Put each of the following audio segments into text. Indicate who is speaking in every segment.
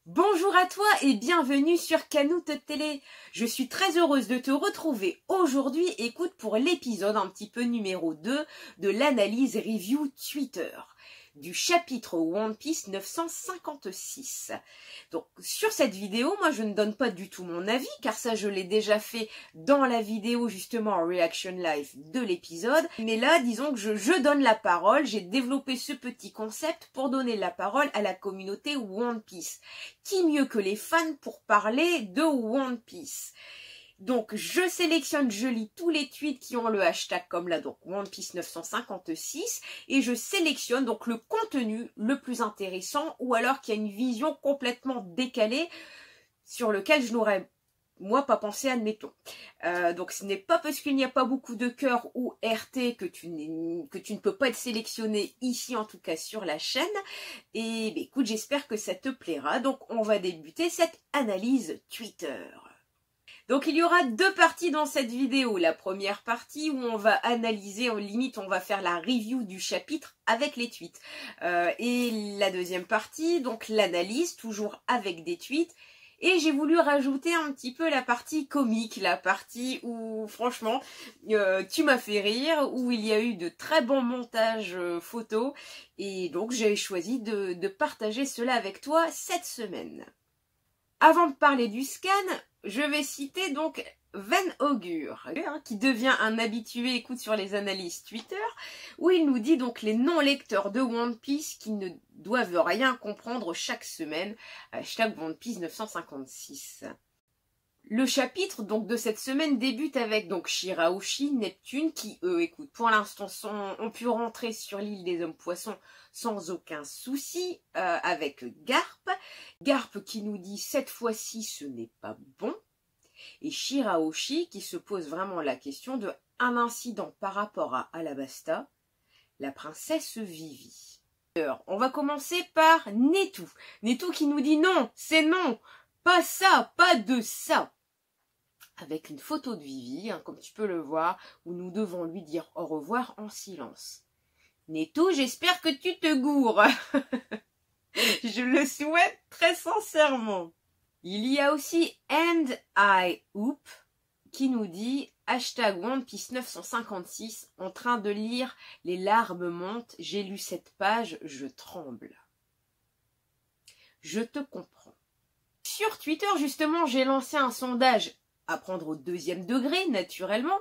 Speaker 1: Bonjour à toi et bienvenue sur Canoute Télé. Je suis très heureuse de te retrouver aujourd'hui, écoute, pour l'épisode un petit peu numéro 2 de l'analyse review Twitter du chapitre One Piece 956. Donc sur cette vidéo, moi je ne donne pas du tout mon avis car ça je l'ai déjà fait dans la vidéo justement Reaction Live de l'épisode. Mais là disons que je donne la parole, j'ai développé ce petit concept pour donner la parole à la communauté One Piece. Qui mieux que les fans pour parler de One Piece? Donc, je sélectionne, je lis tous les tweets qui ont le hashtag comme là, donc One Piece 956, et je sélectionne donc le contenu le plus intéressant ou alors qui a une vision complètement décalée sur lequel je n'aurais moi pas pensé, admettons. Donc ce n'est pas parce qu'il n'y a pas beaucoup de cœurs ou RT que tu ne peux pas être sélectionné ici, en tout cas sur la chaîne. Et écoute, j'espère que ça te plaira. Donc on va débuter cette analyse Twitter. Donc il y aura deux parties dans cette vidéo. La première partie où on va analyser, en limite on va faire la review du chapitre avec les tweets. Et la deuxième partie, donc l'analyse, toujours avec des tweets. Et j'ai voulu rajouter un petit peu la partie comique, la partie où franchement tu m'as fait rire, où il y a eu de très bons montages photos. Et donc j'ai choisi de partager cela avec toi cette semaine. Avant de parler du scan, je vais citer donc Van Augure, qui devient un habitué, écoute, sur les analyses Twitter, où il nous dit donc les non-lecteurs de One Piece qui ne doivent rien comprendre chaque semaine, hashtag One Piece 956. Le chapitre donc de cette semaine débute avec donc Shirahoshi, Neptune, qui écoute, pour l'instant ont pu rentrer sur l'île des hommes poissons sans aucun souci, avec Garp. Garp qui nous dit cette fois-ci ce n'est pas bon. Et Shirahoshi qui se pose vraiment la question de un incident par rapport à Alabasta, la princesse Vivi. Alors, on va commencer par Netou. Netou qui nous dit non, c'est non, pas ça, pas de ça. Avec une photo de Vivi, comme tu peux le voir, où nous devons lui dire au revoir en silence. Netou, j'espère que tu te gourres. Je le souhaite très sincèrement. Il y a aussi And I Hoop qui nous dit hashtag One Piece 956 en train de lire, les larmes montent, j'ai lu cette page, je tremble. Je te comprends. Sur Twitter justement, j'ai lancé un sondage à prendre au deuxième degré naturellement,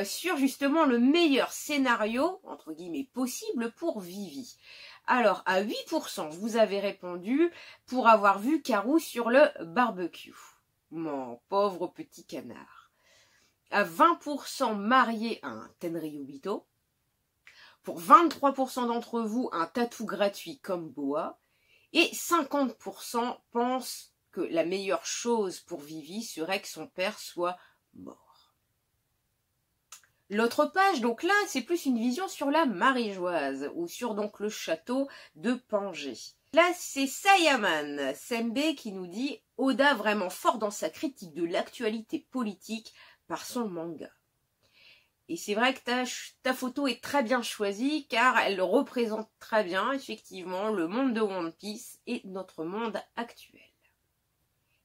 Speaker 1: sur justement le meilleur scénario, entre guillemets, possible pour Vivi. Alors, à 8%, vous avez répondu pour avoir vu Karou sur le barbecue. Mon pauvre petit canard. À 20%, marié à un Tenryubito. Pour 23% d'entre vous, un tatou gratuit comme Boa. Et 50% pensent que la meilleure chose pour Vivi serait que son père soit mort. L'autre page, donc là, c'est plus une vision sur la Maréjoise, ou sur donc le château de Pangée. Là, c'est Sayaman Sembe qui nous dit « Oda vraiment fort dans sa critique de l'actualité politique par son manga ». Et c'est vrai que ta photo est très bien choisie, car elle représente très bien, effectivement, le monde de One Piece et notre monde actuel.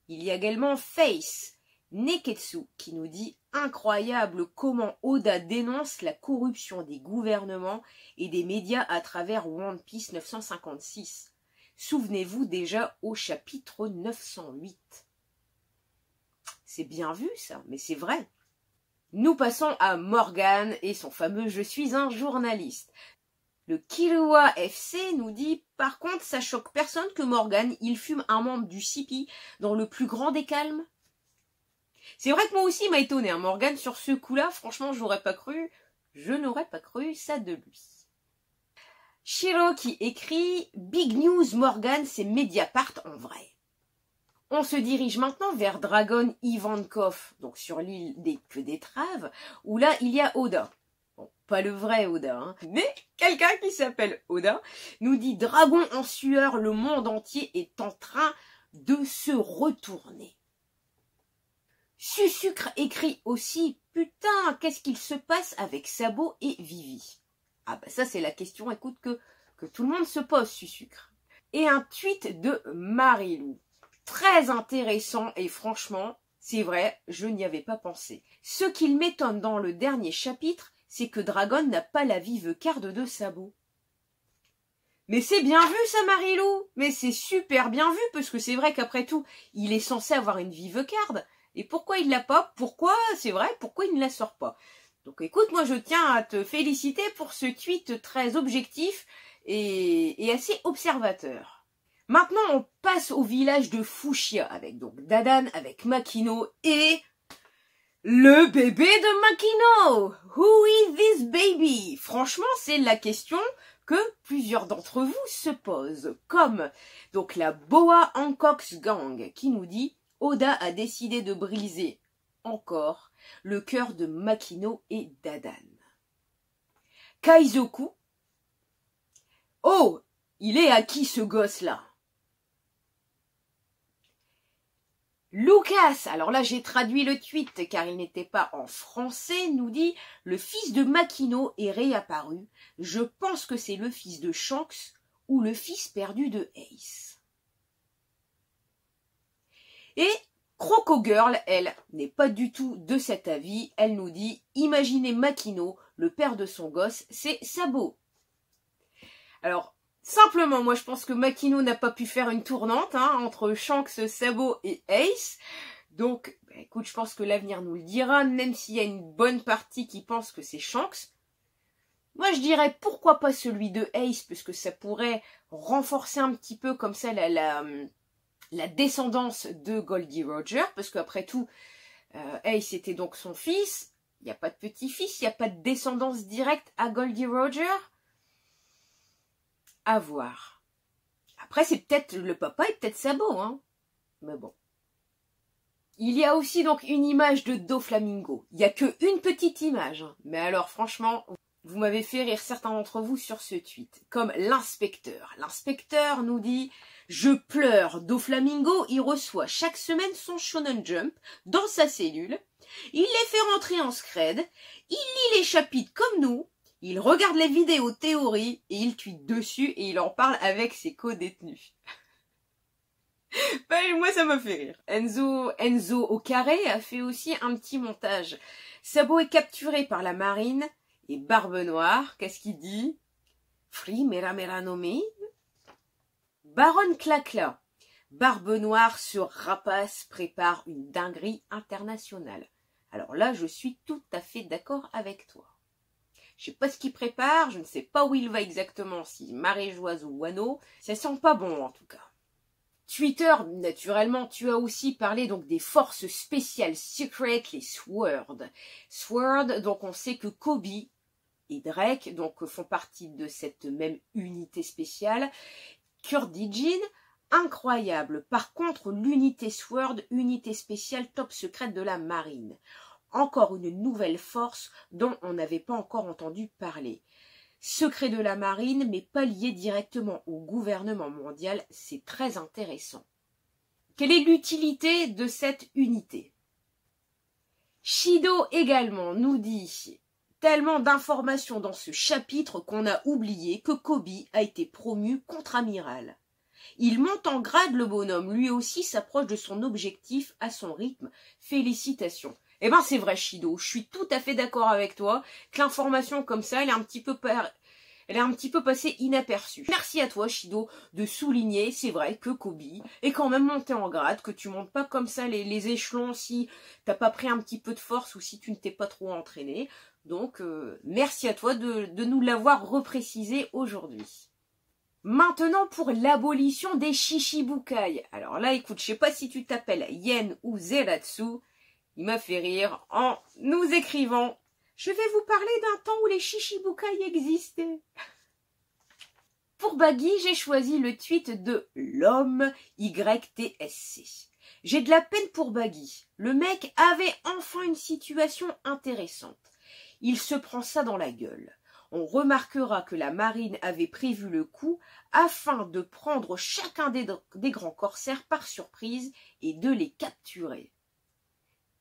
Speaker 1: Il y a également Face Neketsu qui nous dit « Incroyable comment Oda dénonce la corruption des gouvernements et des médias à travers One Piece 956. Souvenez-vous déjà au chapitre 908. » C'est bien vu ça, mais c'est vrai. Nous passons à Morgan et son fameux « Je suis un journaliste ». Le Killua FC nous dit « Par contre, ça choque personne que Morgan, il fume un membre du CP dans le plus grand des calmes ?» C'est vrai que moi aussi il m'a étonné, hein, Morgan, sur ce coup-là, franchement, je n'aurais pas cru ça de lui. Shiro qui écrit « Big news Morgan, c'est Mediapart en vrai ». On se dirige maintenant vers Dragon Ivankov, donc sur l'île des Queues d'étrave, où là il y a Oda. Bon, pas le vrai Oda, hein, mais quelqu'un qui s'appelle Oda nous dit « Dragon en sueur, le monde entier est en train de se retourner ». Susucre écrit aussi « Putain, qu'est-ce qu'il se passe avec Sabo et Vivi ?» Ah bah ça c'est la question, écoute, que tout le monde se pose, Susucre. et un tweet de Marilou. Très intéressant et franchement, c'est vrai, je n'y avais pas pensé. Ce qu'il m'étonne dans le dernier chapitre, c'est que Dragon n'a pas la vive carte de Sabo. Mais c'est bien vu ça, Marilou. Mais c'est super bien vu, parce que c'est vrai qu'après tout, il est censé avoir une vive carte. Et pourquoi il l'a pas? Pourquoi, c'est vrai, pourquoi il ne la sort pas? Donc écoute, moi je tiens à te féliciter pour ce tweet très objectif et assez observateur. Maintenant, on passe au village de Fuchsia, avec donc Dadan, avec Makino et le bébé de Makino. Who is this baby? Franchement, c'est la question que plusieurs d'entre vous se posent. Comme donc la Boa Hancock's Gang qui nous dit Oda a décidé de briser encore le cœur de Makino et Dadan. Kaizoku. Oh, il est à qui ce gosse-là? Lucas, alors là j'ai traduit le tweet car il n'était pas en français, nous dit « Le fils de Makino est réapparu. Je pense que c'est le fils de Shanks ou le fils perdu de Ace. » Et Croco Girl, elle, n'est pas du tout de cet avis. Elle nous dit « Imaginez Makino, le père de son gosse, c'est Sabo. » Alors, simplement, moi je pense que Makino n'a pas pu faire une tournante entre Shanks, Sabo et Ace. Donc, écoute, je pense que l'avenir nous le dira, même s'il y a une bonne partie qui pense que c'est Shanks. Moi je dirais pourquoi pas celui de Ace, parce que ça pourrait renforcer un petit peu comme ça la descendance de Goldie Roger, parce qu'après tout, Ace était donc son fils. Il n'y a pas de petit-fils, il n'y a pas de descendance directe à Goldie Roger. À voir. Après, c'est peut-être le papa et peut-être Sabo, mais bon. Il y a aussi donc une image de Doflamingo. Il n'y a qu'une petite image, mais alors franchement, vous m'avez fait rire certains d'entre vous sur ce tweet. Comme l'inspecteur. L'inspecteur nous dit « Je pleure, Doflamingo, il reçoit chaque semaine son Shonen Jump dans sa cellule. Il les fait rentrer en scred. Il lit les chapitres comme nous. Il regarde les vidéos théorie et il tweet dessus et il en parle avec ses co-détenus. » Moi, ça m'a fait rire. Enzo au carré a fait aussi un petit montage. Sabo est capturé par la marine et Barbe Noire, qu'est-ce qu'il dit? Free Mera Mera no Me. Baron Clacla. Barbe Noire sur Rapace prépare une dinguerie internationale. Alors là, je suis tout à fait d'accord avec toi. Je sais pas ce qu'il prépare, je ne sais pas où il va exactement, si maréjoise ou Wano. Ça sent pas bon en tout cas. Twitter, naturellement, tu as aussi parlé donc des forces spéciales secret, les SWORD. SWORD, donc on sait que Kobe et Drake donc font partie de cette même unité spéciale. Kurdijin, incroyable. Par contre, l'unité SWORD, unité spéciale top secrète de la marine. Encore une nouvelle force dont on n'avait pas encore entendu parler. Secret de la marine, mais pas lié directement au gouvernement mondial, c'est très intéressant. Quelle est l'utilité de cette unité? Shido également nous dit tellement d'informations dans ce chapitre qu'on a oublié que Kobe a été promu contre-amiral. Il monte en grade le bonhomme, lui aussi s'approche de son objectif à son rythme. Félicitations. Eh ben c'est vrai Shido, je suis tout à fait d'accord avec toi que l'information comme ça, elle est un petit peu passée inaperçue. Merci à toi Shido de souligner, c'est vrai que Kobe est quand même monté en grade, que tu montes pas comme ça les échelons si t'as pas pris un petit peu de force ou si tu ne t'es pas trop entraîné. Donc merci à toi de nous l'avoir reprécisé aujourd'hui. Maintenant pour l'abolition des Shishibukai. Alors là écoute, je sais pas si tu t'appelles Yen ou Zeratsu. Il m'a fait rire en nous écrivant « Je vais vous parler d'un temps où les Shishibukai existaient. » Pour Baggy, j'ai choisi le tweet de l'homme YTSC. J'ai de la peine pour Baggy. Le mec avait enfin une situation intéressante. Il se prend ça dans la gueule. On remarquera que la marine avait prévu le coup afin de prendre chacun des grands corsaires par surprise et de les capturer.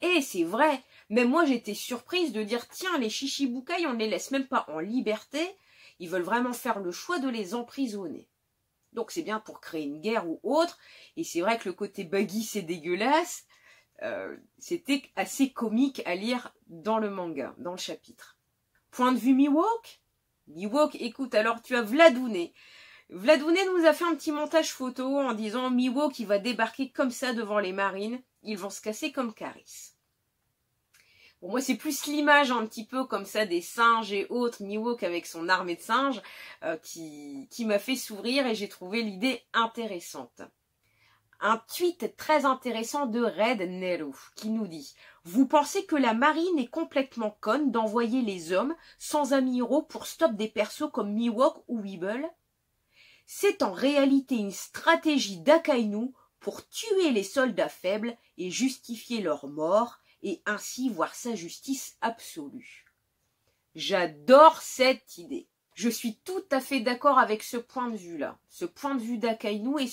Speaker 1: Et c'est vrai, même moi j'étais surprise de dire tiens les Shishibukai on ne les laisse même pas en liberté, ils veulent vraiment faire le choix de les emprisonner. Donc c'est bien pour créer une guerre ou autre. Et c'est vrai que le côté buggy, c'est dégueulasse. C'était assez comique à lire dans le manga, dans le chapitre. Point de vue Mihawk. Mihawk, écoute, alors tu as Vladouné. Vladouné nous a fait un petit montage photo en disant Mihawk qui va débarquer comme ça devant les marines. Ils vont se casser comme Caris. Bon, moi, c'est plus l'image un petit peu comme ça des singes et autres, Mihawk avec son armée de singes, qui m'a fait sourire et j'ai trouvé l'idée intéressante. Un tweet très intéressant de Red Nero qui nous dit « Vous pensez que la marine est complètement conne d'envoyer les hommes sans amiraux pour stop des persos comme Mihawk ou Weeble? C'est en réalité une stratégie d'Akainu pour tuer les soldats faibles et justifier leur mort et ainsi voir sa justice absolue. » J'adore cette idée. Je suis tout à fait d'accord avec ce point de vue-là, ce point de vue d'Akainu et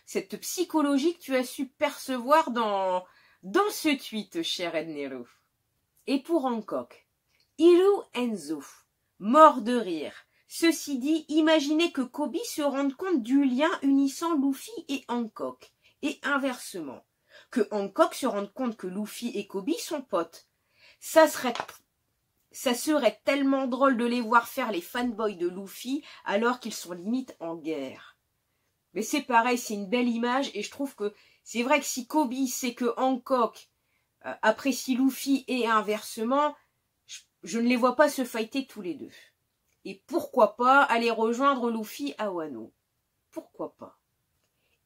Speaker 1: cette psychologie que tu as su percevoir dans ce tweet, cher Ednero. Et pour Hancock, Iru Enzo, mort de rire. Ceci dit, imaginez que Kobe se rende compte du lien unissant Luffy et Hancock, et inversement, que Hancock se rende compte que Luffy et Kobe sont potes. Ça serait tellement drôle de les voir faire les fanboys de Luffy alors qu'ils sont limite en guerre. Mais c'est pareil, c'est une belle image et je trouve que c'est vrai que si Kobe sait que Hancock apprécie Luffy et inversement, je ne les vois pas se fighter tous les deux. Et pourquoi pas aller rejoindre Luffy à Wano? Pourquoi pas?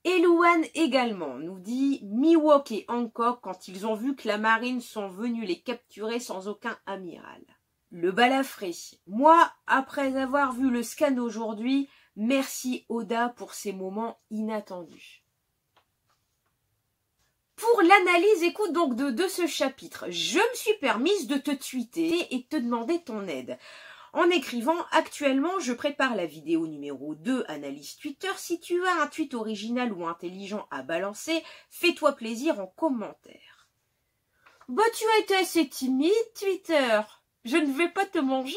Speaker 1: Elouane également nous dit Mihawk et Hancock quand ils ont vu que la marine sont venus les capturer sans aucun amiral. Le balafré. Moi, après avoir vu le scan aujourd'hui, merci Oda pour ces moments inattendus. Pour l'analyse, écoute donc de ce chapitre, je me suis permise de te tweeter et te demander ton aide. En écrivant « Actuellement, je prépare la vidéo numéro 2, analyse Twitter. Si tu as un tweet original ou intelligent à balancer, fais-toi plaisir en commentaire. » Bah, tu as été assez timide, Twitter. Je ne vais pas te manger.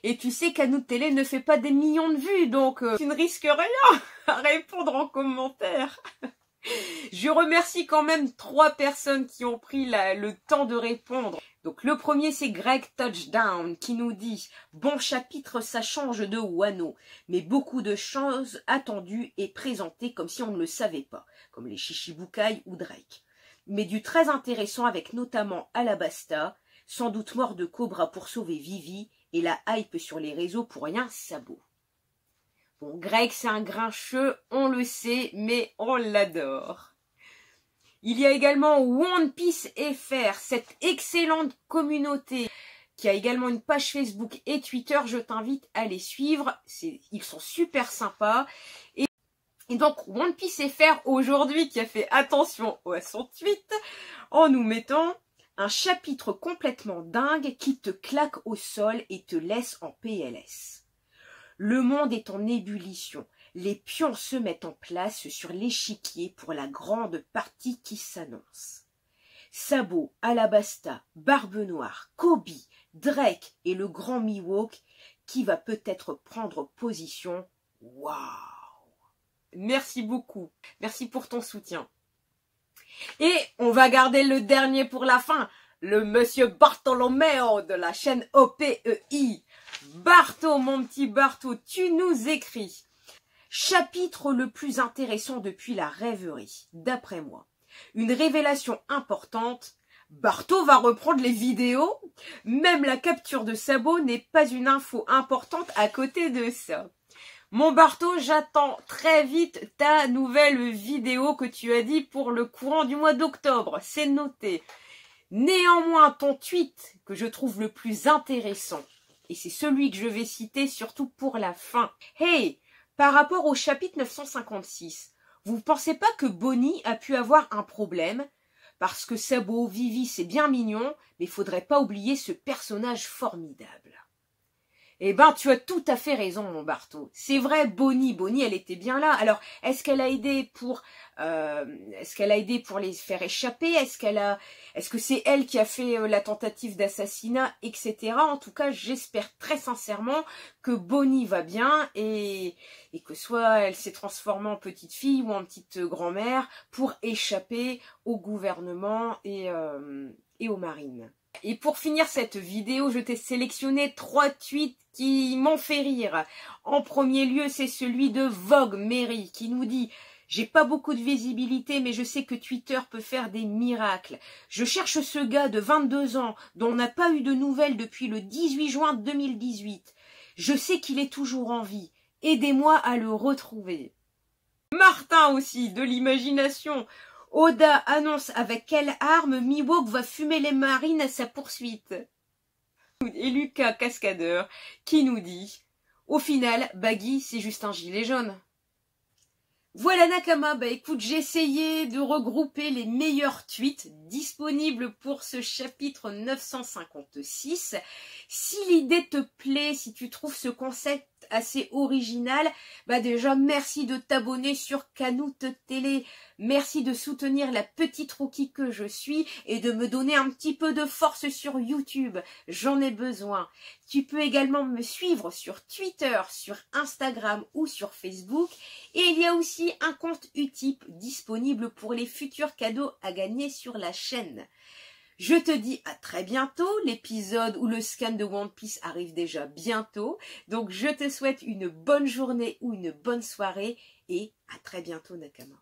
Speaker 1: Et tu sais qu'Anou Télé ne fait pas des millions de vues, donc tu ne risques rien à répondre en commentaire. Je remercie quand même 3 personnes qui ont pris le temps de répondre. Donc le premier c'est Greg Touchdown qui nous dit « Bon chapitre, ça change de Wano, mais beaucoup de choses attendues et présentées comme si on ne le savait pas, comme les Shichibukai ou Drake. Mais du très intéressant avec notamment Alabasta, sans doute mort de Cobra pour sauver Vivi, et la hype sur les réseaux pour rien sabot. » Bon, Greg, c'est un grincheux, on le sait, mais on l'adore. Il y a également One Piece FR, cette excellente communauté qui a également une page Facebook et Twitter. Je t'invite à les suivre, ils sont super sympas. Et donc, One Piece FR, aujourd'hui, qui a fait attention à son tweet, en nous mettant un chapitre complètement dingue qui te claque au sol et te laisse en PLS. Le monde est en ébullition. Les pions se mettent en place sur l'échiquier pour la grande partie qui s'annonce. Sabo, Alabasta, Barbe Noire, Kobe, Drake et le grand Mihawk qui va peut-être prendre position. Waouh! Merci beaucoup. Merci pour ton soutien. Et on va garder le dernier pour la fin. Le monsieur Bartolomeo de la chaîne OPEI. Barto, mon petit Barto, tu nous écris. Chapitre le plus intéressant depuis la rêverie, d'après moi. Une révélation importante. Barto va reprendre les vidéos. Même la capture de Sabo n'est pas une info importante à côté de ça. Mon Barto, j'attends très vite ta nouvelle vidéo que tu as dit pour le courant du mois d'octobre. C'est noté. Néanmoins, ton tweet que je trouve le plus intéressant, et c'est celui que je vais citer surtout pour la fin. Hey, par rapport au chapitre 956, vous pensez pas que Bonnie a pu avoir un problème? Parce que Sabo, Vivi, c'est bien mignon, mais faudrait pas oublier ce personnage formidable. Eh ben, tu as tout à fait raison, mon Barto. C'est vrai, Bonnie, elle était bien là. Alors, est-ce qu'elle a aidé pour les faire échapper? Est-ce que c'est elle qui a fait la tentative d'assassinat, etc. En tout cas, j'espère très sincèrement que Bonnie va bien et que soit elle s'est transformée en petite fille ou en petite grand-mère pour échapper au gouvernement et aux marines. Et pour finir cette vidéo, je t'ai sélectionné 3 tweets qui m'ont fait rire. En premier lieu, c'est celui de Vogue Mary qui nous dit « J'ai pas beaucoup de visibilité, mais je sais que Twitter peut faire des miracles. Je cherche ce gars de 22 ans dont on n'a pas eu de nouvelles depuis le 18 juin 2018. Je sais qu'il est toujours en vie. Aidez-moi à le retrouver. » Martin aussi, de l'imagination. Oda annonce avec quelle arme Miwok va fumer les marines à sa poursuite. Et Lucas, cascadeur, qui nous dit « Au final, Baggy, c'est juste un gilet jaune. » Voilà Nakama, bah écoute, j'ai essayé de regrouper les meilleurs tweets disponibles pour ce chapitre 956. Si l'idée te plaît, si tu trouves ce concept assez original, bah déjà merci de t'abonner sur Canut Télé, merci de soutenir la petite rookie que je suis et de me donner un petit peu de force sur YouTube, j'en ai besoin. Tu peux également me suivre sur Twitter, sur Instagram ou sur Facebook et il y a aussi un compte Utip disponible pour les futurs cadeaux à gagner sur la chaîne. Je te dis à très bientôt, l'épisode où le scan de One Piece arrive déjà bientôt. Donc je te souhaite une bonne journée ou une bonne soirée et à très bientôt Nakama.